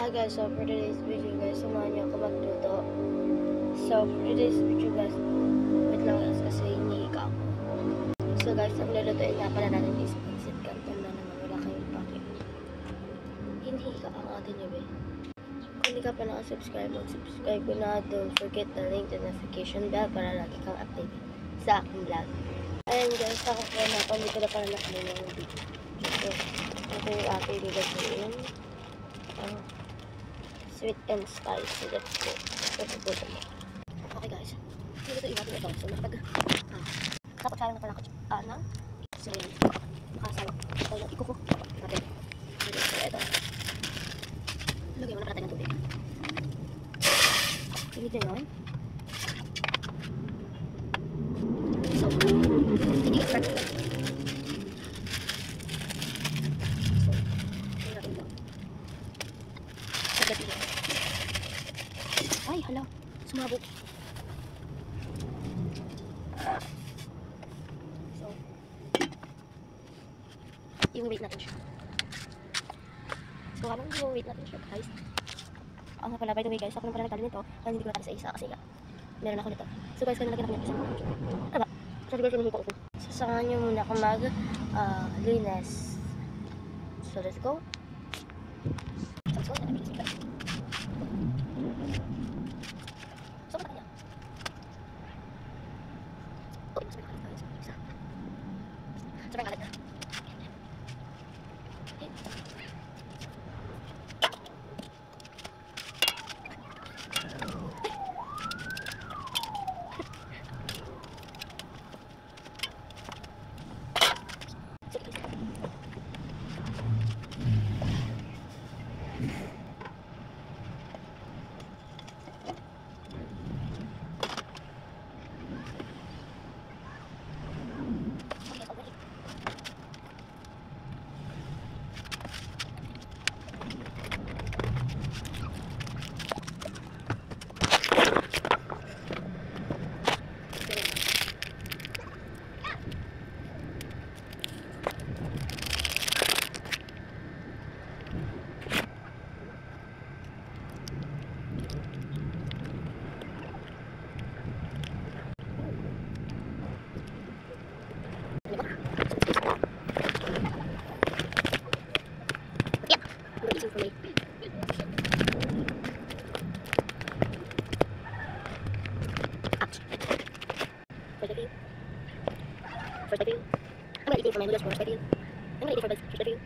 Guys, so for today's video guys, samahan niyo ako magluto. So for today's video guys, wait lang guys kasi hinihiga ako. So guys, ang lulutuin nga pala natin is pancit canton na naman, wala kayong pake. Hinihiga ang atin niyo ba? Kung hindi ka pa nakasubscribe, mag-subscribe ko na. Don't forget the link to notification bell para lagi kang updated sa aking vlog. Ayan guys, ako po na pamito na para nakalina ng video. So, ito yung ating gagawin. Sweet and spicy. Let's go. Okay guys, dito yung natin ito. So dapat kaya na pala ng siriyan. Nakasama. Ito yung ikuko natin. So ito. Lagyan mo na pala tayo ng tubig. Tingin yun. So, hindi ka start. Ay, hala. Sumabog. So, i-wait natin siya. So, habang i-wait natin siya, guys. Ang pala, by the way, guys, ako nang pala nagtalo nito. Kaya hindi ko natin sa isa kasi nga, meron ako nito. So, guys, kaya nalagyan ako nito sa mga. Ano ba? Sorry, guys, hinihiko ko. Sasangan nyo muna ako mag-linis. So, let's go. Let's go. Sobrang kalat na. For me. Ouch. For the view. For the view. I'm gonna eat for my noodles for the view. I'm gonna eat for the view.